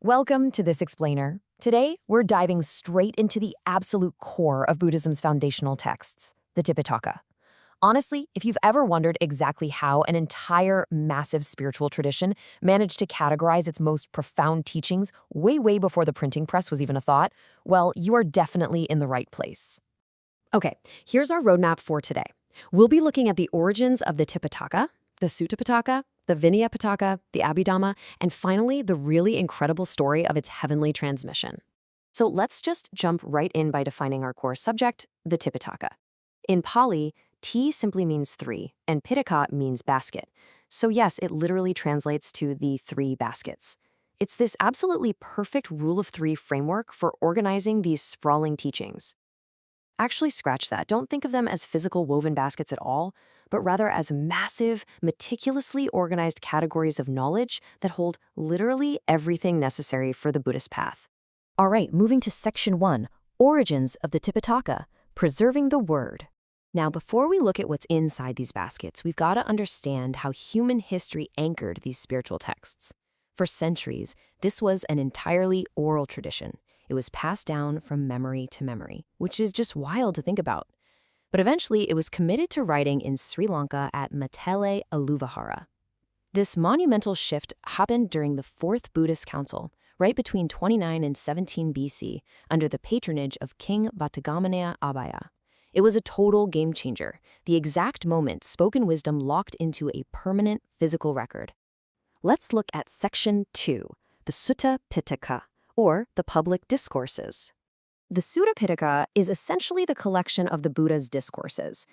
Welcome to this explainer. Today, we're diving straight into the absolute core of Buddhism's foundational texts, the Tipitaka. Honestly, if you've ever wondered exactly how an entire massive spiritual tradition managed to categorize its most profound teachings way before the printing press was even a thought, well, you are definitely in the right place. Okay, here's our roadmap for today. We'll be looking at the origins of the Tipitaka, the Sutta Pitaka, the Vinaya Pitaka, the Abhidhamma, and finally, the really incredible story of its heavenly transmission. So let's just jump right in by defining our core subject, the Tipitaka. In Pali, Ti simply means three, and Pitaka means basket. So yes, it literally translates to the three baskets. It's this absolutely perfect rule of three framework for organizing these sprawling teachings. Actually, scratch that. Don't think of them as physical woven baskets at all, but rather as massive, meticulously organized categories of knowledge that hold literally everything necessary for the Buddhist path. All right, moving to Section 1, Origins of the Tipitaka, Preserving the Word. Now, before we look at what's inside these baskets, we've got to understand how human history anchored these spiritual texts. For centuries, this was an entirely oral tradition. It was passed down from memory to memory, which is just wild to think about. But eventually, it was committed to writing in Sri Lanka at Metele Aluvahara. This monumental shift happened during the Fourth Buddhist Council, right between 29 and 17 BC, under the patronage of King Vatthagamanaya Abhaya. It was a total game changer, the exact moment spoken wisdom locked into a permanent physical record. Let's look at Section 2, the Sutta Pitaka, or the public discourses. The Sutta Pitaka is essentially the collection of the Buddha's discourses.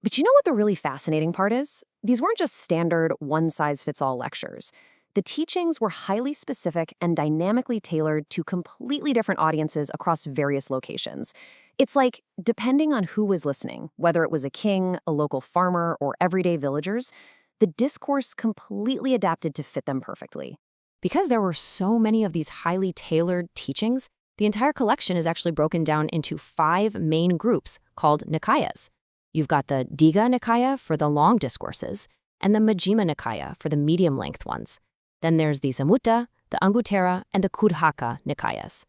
But you know what the really fascinating part is? These weren't just standard one-size-fits-all lectures. The teachings were highly specific and dynamically tailored to completely different audiences across various locations. It's like, depending on who was listening, whether it was a king, a local farmer, or everyday villagers, the discourse completely adapted to fit them perfectly. Because there were so many of these highly tailored teachings, the entire collection is actually broken down into 5 main groups called Nikayas. You've got the Digha Nikaya for the long discourses, and the Majjhima Nikaya for the medium-length ones. Then there's the Samutta, the Anguttara, and the Khuddaka Nikayas.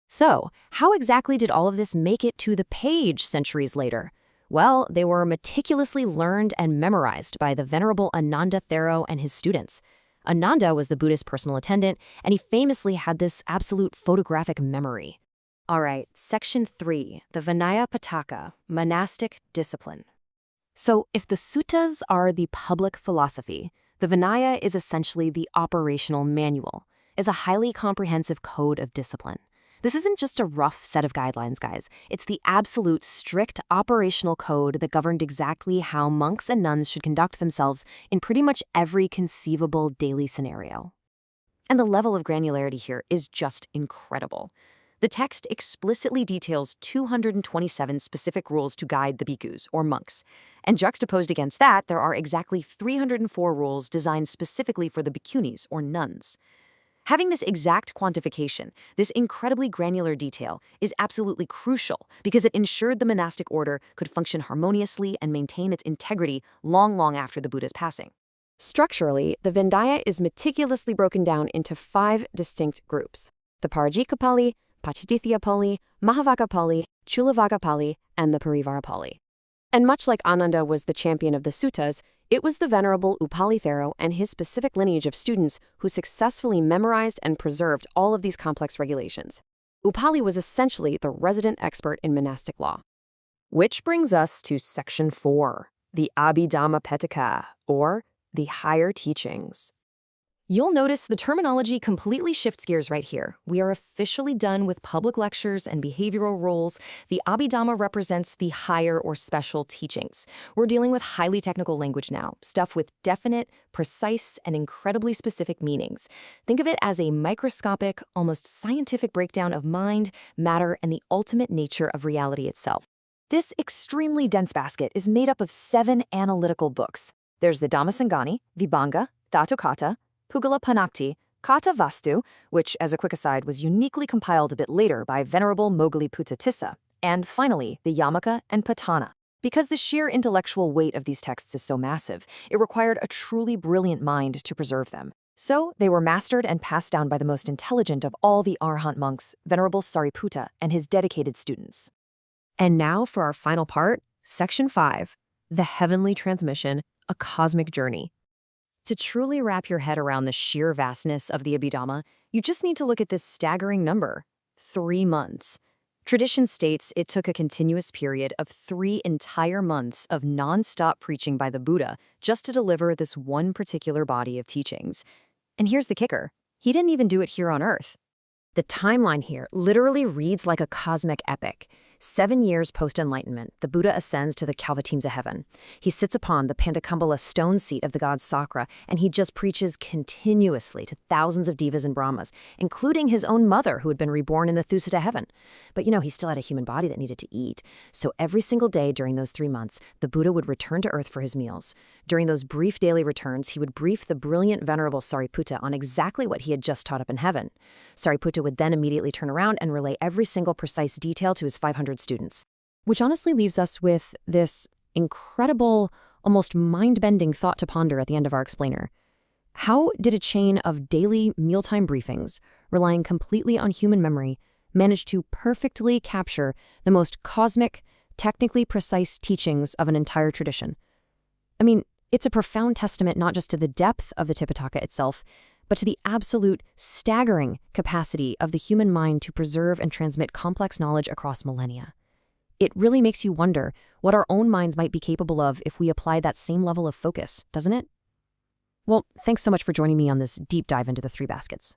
So, how exactly did all of this make it to the page centuries later? Well, they were meticulously learned and memorized by the Venerable Ananda Thero and his students. Ananda was the Buddha's personal attendant, and he famously had this absolute photographic memory. All right, Section 3, the Vinaya Pitaka, monastic discipline. So if the suttas are the public philosophy, the Vinaya is essentially the operational manual, is a highly comprehensive code of discipline. This isn't just a rough set of guidelines, guys. It's the absolute strict operational code that governed exactly how monks and nuns should conduct themselves in pretty much every conceivable daily scenario. And the level of granularity here is just incredible. The text explicitly details 227 specific rules to guide the bhikkhus, or monks. And juxtaposed against that, there are exactly 304 rules designed specifically for the bhikkhunis, or nuns. Having this exact quantification, this incredibly granular detail, is absolutely crucial because it ensured the monastic order could function harmoniously and maintain its integrity long after the Buddha's passing. Structurally, the Vinaya is meticulously broken down into 5 distinct groups: the Parajika Pali, Pachitithya Pali, Mahavaka Pali, Chulavaka Pali, and the Parivara Pali. And much like Ananda was the champion of the suttas, it was the Venerable Upali Thero and his specific lineage of students who successfully memorized and preserved all of these complex regulations. Upali was essentially the resident expert in monastic law. Which brings us to Section 4, the Abhidhamma Pitaka, or the higher teachings. You'll notice the terminology completely shifts gears right here. We are officially done with public lectures and behavioral roles. The Abhidhamma represents the higher or special teachings. We're dealing with highly technical language now, stuff with definite, precise, and incredibly specific meanings. Think of it as a microscopic, almost scientific breakdown of mind, matter, and the ultimate nature of reality itself. This extremely dense basket is made up of 7 analytical books. There's the Dhammasangani, Vibhanga, Thatukata, Pugala Panakti, Kata Vastu, which, as a quick aside, was uniquely compiled a bit later by Venerable Moggalliputta Tissa, and finally, the Yamaka and Patana. Because the sheer intellectual weight of these texts is so massive, it required a truly brilliant mind to preserve them. So they were mastered and passed down by the most intelligent of all the Arhat monks, Venerable Sariputta and his dedicated students. And now for our final part, Section 5, the heavenly transmission, a cosmic journey. To truly wrap your head around the sheer vastness of the Abhidhamma, you just need to look at this staggering number, 3 months. Tradition states it took a continuous period of 3 entire months of non-stop preaching by the Buddha just to deliver this one particular body of teachings. And here's the kicker. He didn't even do it here on Earth. The timeline here literally reads like a cosmic epic. 7 years post-enlightenment, the Buddha ascends to the Kalvatimsa heaven. He sits upon the Pandakambala stone seat of the god Sakra, and he just preaches continuously to thousands of devas and brahmas, including his own mother, who had been reborn in the Thusita heaven. But he still had a human body that needed to eat. So every single day during those 3 months, the Buddha would return to Earth for his meals. During those brief daily returns, he would brief the brilliant Venerable Sariputta on exactly what he had just taught up in heaven. Sariputta would then immediately turn around and relay every single precise detail to his 500 students. Which honestly leaves us with this incredible, almost mind-bending thought to ponder at the end of our explainer. How did a chain of daily mealtime briefings, relying completely on human memory, manage to perfectly capture the most cosmic, technically precise teachings of an entire tradition? I mean, it's a profound testament not just to the depth of the Tipitaka itself, but to the absolute staggering capacity of the human mind to preserve and transmit complex knowledge across millennia. It really makes you wonder what our own minds might be capable of if we apply that same level of focus, doesn't it? Well, thanks so much for joining me on this deep dive into the 3 baskets.